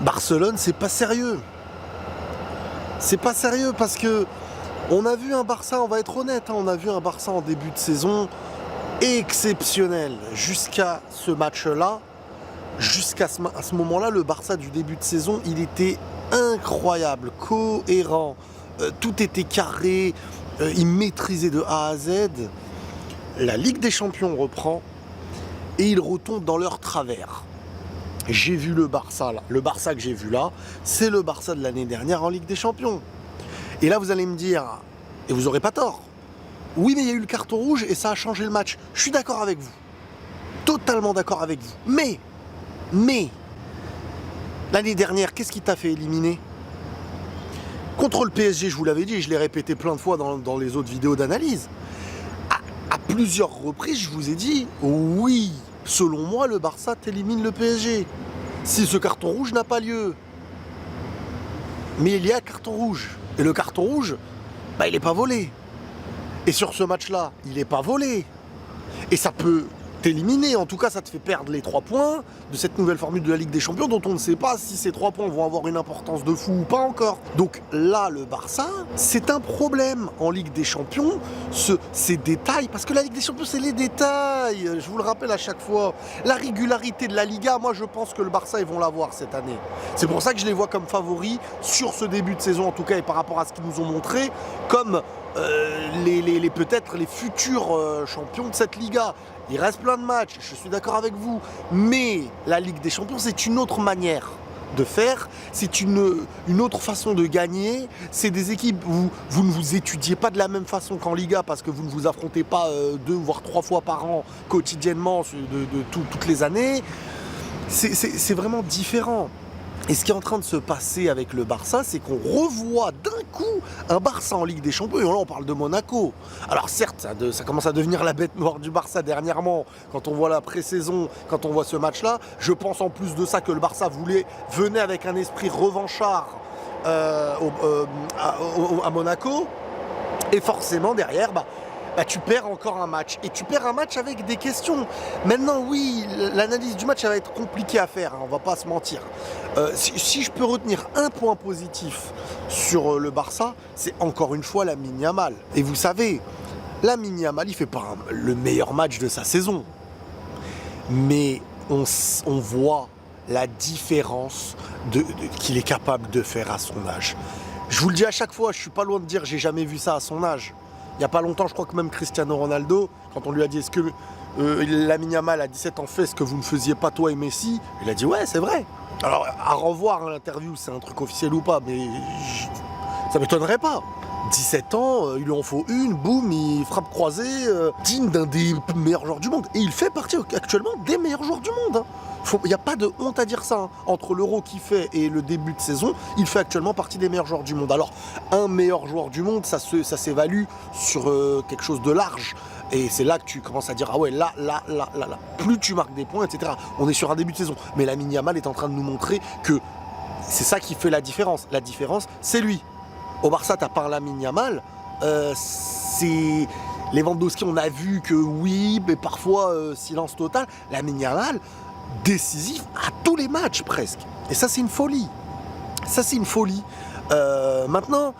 Barcelone, c'est pas sérieux. C'est pas sérieux parce que on a vu un Barça, on va être honnête, on a vu un Barça en début de saison exceptionnel. Jusqu'à ce match-là, jusqu'à ce moment-là, le Barça du début de saison, il était incroyable, cohérent, tout était carré, il maîtrisait de A à Z. La Ligue des Champions reprend et ils retombent dans leur travers. J'ai vu le Barça là. Le Barça que j'ai vu là, c'est le Barça de l'année dernière en Ligue des Champions. Et là, vous allez me dire, et vous n'aurez pas tort, oui, mais il y a eu le carton rouge et ça a changé le match. Je suis d'accord avec vous. Totalement d'accord avec vous. Mais, l'année dernière, qu'est-ce qui t'a fait éliminer? Contre le PSG, je vous l'avais dit, et je l'ai répété plein de fois dans les autres vidéos d'analyse. À plusieurs reprises, je vous ai dit, oui, selon moi, le Barça t'élimine le PSG. Si ce carton rouge n'a pas lieu. Mais il y a carton rouge. Et le carton rouge, il n'est pas volé. Et sur ce match-là, il n'est pas volé. Et ça peut t'éliminer. En tout cas, ça te fait perdre les 3 points de cette nouvelle formule de la Ligue des Champions dont on ne sait pas si ces 3 points vont avoir une importance de fou ou pas encore. Donc là, le Barça, c'est un problème en Ligue des Champions, ces détails, parce que la Ligue des Champions, c'est les détails. Je vous le rappelle à chaque fois. La régularité de la Liga, moi, je pense que le Barça, ils vont l'avoir cette année. C'est pour ça que je les vois comme favoris sur ce début de saison, en tout cas, et par rapport à ce qu'ils nous ont montré, comme peut-être les futurs champions de cette Liga. Il reste plein de matchs, je suis d'accord avec vous, mais la Ligue des Champions, c'est une autre manière de faire, c'est une autre façon de gagner, c'est des équipes où vous ne vous étudiez pas de la même façon qu'en Liga parce que vous ne vous affrontez pas 2 voire 3 fois par an quotidiennement toutes les années, c'est vraiment différent. Et ce qui est en train de se passer avec le Barça, c'est qu'on revoit d'un coup un Barça en Ligue des Champions. Et là, on parle de Monaco. Alors certes, ça commence à devenir la bête noire du Barça dernièrement. Quand on voit la pré-saison, quand on voit ce match-là, je pense en plus de ça que le Barça venait avec un esprit revanchard à Monaco. Et forcément, derrière, tu perds encore un match. Et tu perds un match avec des questions. Maintenant, oui, l'analyse du match, ça va être compliqué à faire, on va pas se mentir. Si je peux retenir un point positif sur le Barça, c'est encore une fois Lamine Yamal. Et vous savez, Lamine Yamal, il fait pas le meilleur match de sa saison. Mais on voit la différence qu'il est capable de faire à son âge. Je vous le dis à chaque fois, je suis pas loin de dire j'ai jamais vu ça à son âge. Il n'y a pas longtemps, je crois que même Cristiano Ronaldo, quand on lui a dit est-ce que Lamine Yamal à 17 ans fait ce que vous ne faisiez pas toi et Messi, il a dit ouais, c'est vrai. Alors à revoir l'interview, c'est un truc officiel ou pas, mais ça m'étonnerait pas. 17 ans, il lui en faut une, boum, il frappe croisée, digne d'un des meilleurs joueurs du monde. Et il fait partie actuellement des meilleurs joueurs du monde. Il n'y a pas de honte à dire ça. Entre l'Euro qu'il fait et le début de saison, il fait actuellement partie des meilleurs joueurs du monde. Alors, un meilleur joueur du monde, ça s'évalue sur quelque chose de large. Et c'est là que tu commences à dire, ah ouais, là, plus tu marques des points, etc. On est sur un début de saison. Mais Lamine Yamal est en train de nous montrer que c'est ça qui fait la différence. La différence, c'est lui. Au Barça, t'as pas un Lamine Yamal, c'est Lewandowski, on a vu que oui, mais parfois silence total. Lamine Yamal, décisif à tous les matchs presque. Et ça, c'est une folie. Ça, c'est une folie. Maintenant,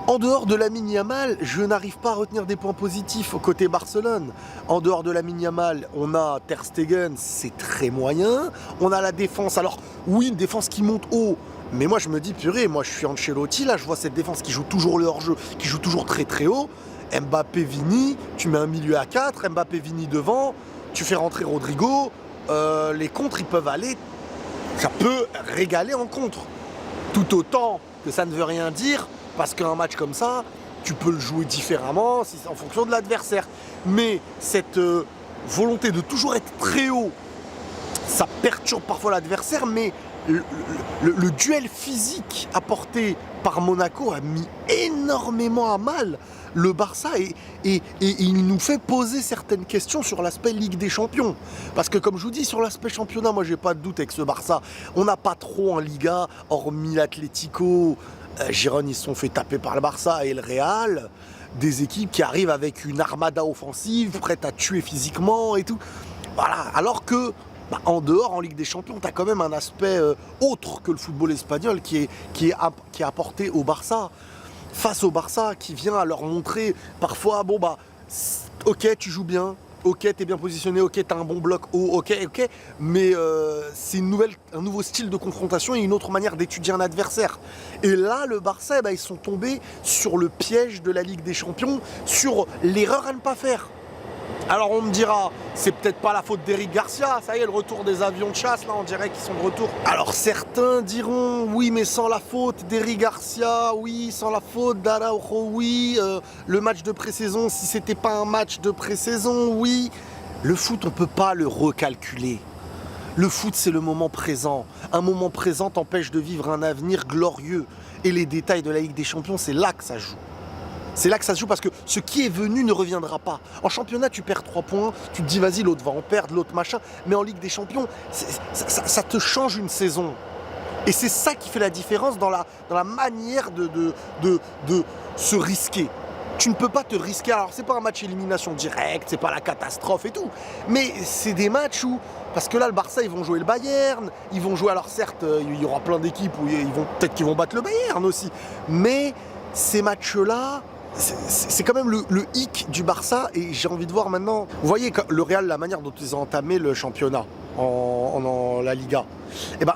en dehors de Lamine Yamal, je n'arrive pas à retenir des points positifs au côté Barcelone. En dehors de Lamine Yamal, on a Ter Stegen, c'est très moyen. On a la défense. Alors, oui, une défense qui monte haut. Mais moi, je me dis, purée, moi, je suis Ancelotti, là, je vois cette défense qui joue toujours le hors-jeu, qui joue toujours très très haut. Mbappé, Vini, tu mets un milieu à 4, Mbappé, Vini devant, tu fais rentrer Rodrigo, les contres, ils peuvent aller, ça peut régaler en contre. Tout autant que ça ne veut rien dire, parce qu'un match comme ça, tu peux le jouer différemment en fonction de l'adversaire. Mais cette volonté de toujours être très haut, ça perturbe parfois l'adversaire, mais le duel physique apporté par Monaco a mis énormément à mal le Barça et il nous fait poser certaines questions sur l'aspect Ligue des Champions. Parce que comme je vous dis, sur l'aspect championnat, moi j'ai pas de doute avec ce Barça. On n'a pas trop en Liga, hormis l'Atlético, Girone, ils se sont fait taper par le Barça et le Real. Des équipes qui arrivent avec une armada offensive, prête à tuer physiquement et tout. Voilà, alors que En dehors, en Ligue des Champions, tu as quand même un aspect autre que le football espagnol qui est apporté au Barça. Face au Barça, qui vient à leur montrer parfois, ok, tu joues bien, ok, t'es bien positionné, ok, t'as un bon bloc haut, ok, mais c'est un nouveau style de confrontation et une autre manière d'étudier un adversaire. Et là, le Barça, ils sont tombés sur le piège de la Ligue des Champions, sur l'erreur à ne pas faire. Alors on me dira, c'est peut-être pas la faute d'Eric Garcia, ça y est, le retour des avions de chasse, là on dirait qu'ils sont de retour. Alors certains diront, oui mais sans la faute d'Eric Garcia, oui, sans la faute d'Araujo, oui, le match de pré-saison, si c'était pas un match de pré-saison, oui. Le foot, on peut pas le recalculer. Le foot, c'est le moment présent. Un moment présent t'empêche de vivre un avenir glorieux. Et les détails de la Ligue des Champions, c'est là que ça joue. C'est là que ça se joue parce que ce qui est venu ne reviendra pas. En championnat, tu perds 3 points, tu te dis vas-y, l'autre va en perdre, l'autre machin. Mais en Ligue des Champions, ça te change une saison. Et c'est ça qui fait la différence dans la manière de se risquer. Tu ne peux pas te risquer. Alors, c'est pas un match élimination directe, c'est pas la catastrophe et tout. Mais c'est des matchs où, parce que là, le Barça, ils vont jouer le Bayern, ils vont jouer, alors certes, il y aura plein d'équipes où peut-être qu'ils vont battre le Bayern aussi. Mais ces matchs-là, c'est quand même le hic du Barça et j'ai envie de voir maintenant. Vous voyez le Real, la manière dont ils ont entamé le championnat en la Liga.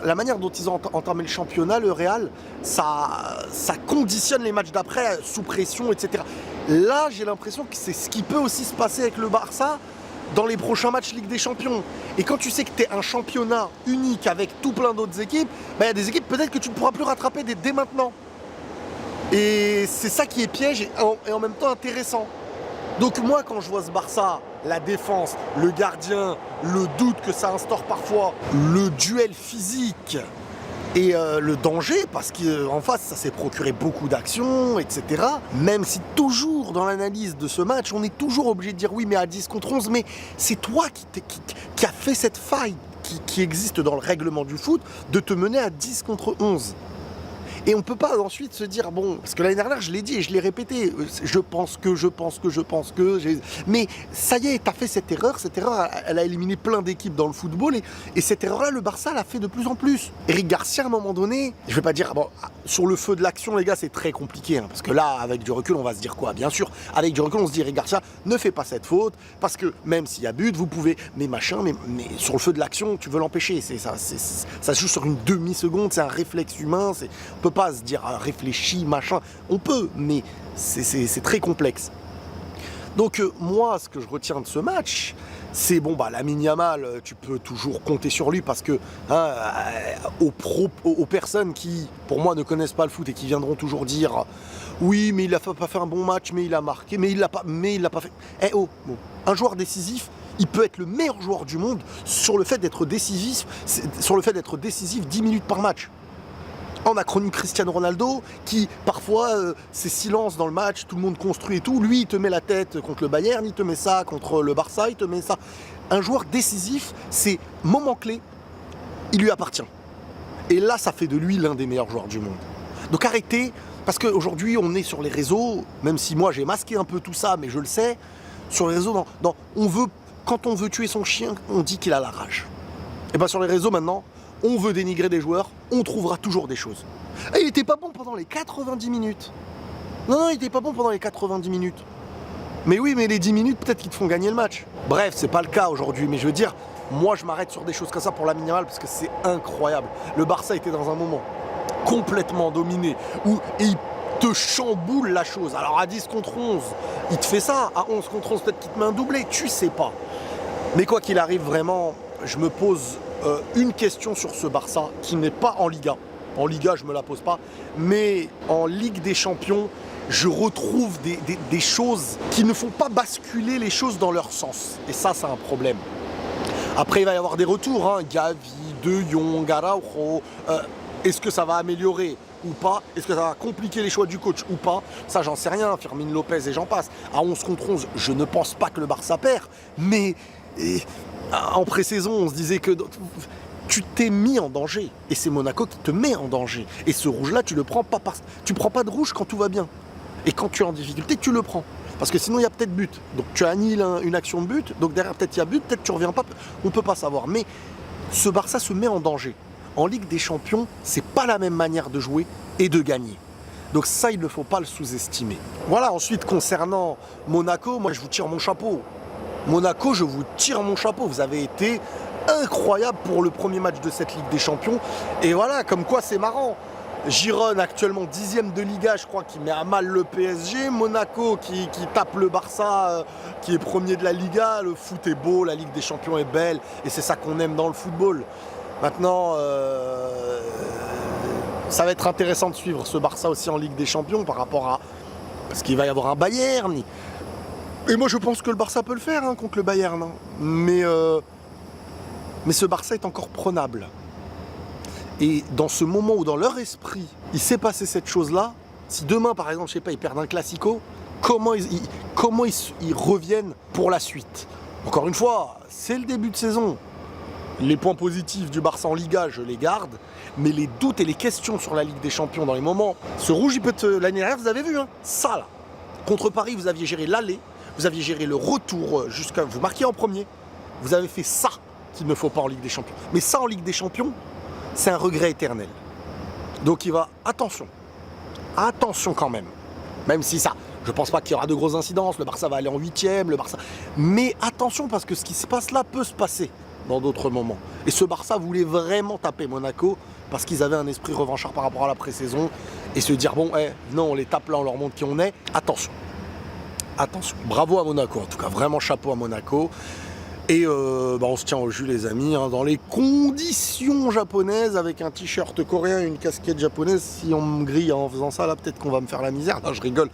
La manière dont ils ont entamé le championnat, le Real, ça conditionne les matchs d'après sous pression, etc. Là, j'ai l'impression que c'est ce qui peut aussi se passer avec le Barça dans les prochains matchs Ligue des Champions. Et quand tu sais que tu es un championnat unique avec tout plein d'autres équipes, il y a des équipes peut-être que tu ne pourras plus rattraper dès maintenant. Et c'est ça qui est piège et en même temps intéressant. Donc moi, quand je vois ce Barça, la défense, le gardien, le doute que ça instaure parfois, le duel physique et le danger, parce qu'en face, ça s'est procuré beaucoup d'actions, etc. Même si toujours dans l'analyse de ce match, on est toujours obligé de dire oui, mais à 10 contre 11, mais c'est toi qui a fait cette faille qui existe dans le règlement du foot, de te mener à 10 contre 11. Et on ne peut pas ensuite se dire, parce que l'année dernière, je l'ai dit et je l'ai répété, je pense que. Mais ça y est, tu as fait cette erreur, elle a éliminé plein d'équipes dans le football, et cette erreur-là, le Barça l'a fait de plus en plus. Eric Garcia, à un moment donné, je ne vais pas dire, sur le feu de l'action, les gars, c'est très compliqué, parce que là, avec du recul, on va se dire quoi? Bien sûr, avec du recul, on se dit, Eric Garcia, ne fais pas cette faute, parce que même s'il y a but, vous pouvez, mais sur le feu de l'action, tu veux l'empêcher, ça se joue sur une demi-seconde, c'est un réflexe humain, on peut pas se dire réfléchis, machin, on peut, mais c'est très complexe. Donc moi, ce que je retiens de ce match, c'est Lamine Yamal, tu peux toujours compter sur lui parce que aux personnes qui, pour moi, ne connaissent pas le foot et qui viendront toujours dire oui, mais il n'a pas fait un bon match, mais il a marqué, mais il l'a pas fait. Un joueur décisif, il peut être le meilleur joueur du monde sur le fait d'être décisif, 10 minutes par match. On a connu Cristiano Ronaldo qui, parfois, ses silences dans le match, tout le monde construit et tout. Lui, il te met la tête contre le Bayern, il te met ça contre le Barça, il te met ça. Un joueur décisif, c'est moment clé, il lui appartient. Et là, ça fait de lui l'un des meilleurs joueurs du monde. Donc arrêtez, parce qu'aujourd'hui, on est sur les réseaux, même si moi, j'ai masqué un peu tout ça, mais je le sais, sur les réseaux, quand on veut tuer son chien, on dit qu'il a la rage. Et sur les réseaux, maintenant, on veut dénigrer des joueurs, on trouvera toujours des choses. Et il était pas bon pendant les 90 minutes. Non, il était pas bon pendant les 90 minutes. Mais oui, mais les 10 minutes, peut-être qu'ils te font gagner le match. Bref, c'est pas le cas aujourd'hui, mais je veux dire, moi je m'arrête sur des choses comme ça pour Lamine Yamal parce que c'est incroyable. Le Barça était dans un moment complètement dominé, et il te chamboule la chose. Alors à 10 contre 11, il te fait ça. À 11 contre 11, peut-être qu'il te met un doublé, tu sais pas. Mais quoi qu'il arrive, vraiment, je me pose une question sur ce Barça qui n'est pas en Liga. En Liga, je ne me la pose pas. Mais en Ligue des Champions, je retrouve des choses qui ne font pas basculer les choses dans leur sens. Et ça, c'est un problème. Après, il va y avoir des retours. Gavi, De Jong, Araujo. Est-ce que ça va améliorer ou pas? Est-ce que ça va compliquer les choix du coach ou pas? Ça, j'en sais rien. Firmine Lopez et j'en passe. À 11 contre 11, je ne pense pas que le Barça perd. Mais en pré-saison, on se disait que tu t'es mis en danger. Et c'est Monaco qui te met en danger. Et ce rouge-là, tu le prends pas tu prends pas de rouge quand tout va bien. Et quand tu es en difficulté, tu le prends. Parce que sinon, il y a peut-être but. Donc tu annihiles une action de but. Donc derrière, peut-être il y a but, peut-être tu reviens pas. On peut pas savoir. Mais ce Barça se met en danger. En Ligue des Champions, c'est pas la même manière de jouer et de gagner. Donc ça, il ne faut pas le sous-estimer. Voilà, ensuite, concernant Monaco, moi, je vous tire mon chapeau. Monaco, je vous tire mon chapeau. Vous avez été incroyable pour le premier match de cette Ligue des Champions. Et voilà, comme quoi c'est marrant. Girone, actuellement 10e de Liga, je crois, qui met à mal le PSG. Monaco qui tape le Barça, qui est premier de la Liga. Le foot est beau, la Ligue des Champions est belle. Et c'est ça qu'on aime dans le football. Maintenant, ça va être intéressant de suivre ce Barça aussi en Ligue des Champions par rapport à... Parce qu'il va y avoir un Bayern. Et moi, je pense que le Barça peut le faire contre le Bayern. Mais ce Barça est encore prenable. Et dans ce moment où dans leur esprit, il s'est passé cette chose-là, si demain, par exemple, je sais pas, ils perdent un Classico, comment ils reviennent pour la suite? Encore une fois, c'est le début de saison. Les points positifs du Barça en Liga, je les garde. Mais les doutes et les questions sur la Ligue des Champions dans les moments... Ce rouge, il peut être... L'année dernière, vous avez vu, ça là. Contre Paris, vous aviez géré l'aller, vous aviez géré le retour jusqu'à... Vous marquiez en premier. Vous avez fait ça qu'il ne faut pas en Ligue des Champions. Mais ça, en Ligue des Champions, c'est un regret éternel. Donc il va... Attention. Attention quand même. Même si ça... Je pense pas qu'il y aura de grosses incidences. Le Barça va aller en 8e, le Barça... Mais attention, parce que ce qui se passe là peut se passer dans d'autres moments. Et ce Barça voulait vraiment taper Monaco parce qu'ils avaient un esprit revanchard par rapport à la pré-saison et se dire bon, non, on les tape là, on leur montre qui on est. Attention. Attention. Bravo à Monaco, en tout cas. Vraiment chapeau à Monaco. Et on se tient au jus, les amis, dans les conditions japonaises, avec un t-shirt coréen et une casquette japonaise. Si on me grille en faisant ça, là, peut-être qu'on va me faire la misère. Non, je rigole.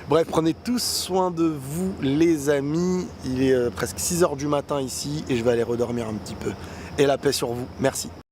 Bref, prenez tous soin de vous, les amis. Il est presque 6 h du matin ici et je vais aller redormir un petit peu. Et la paix sur vous. Merci.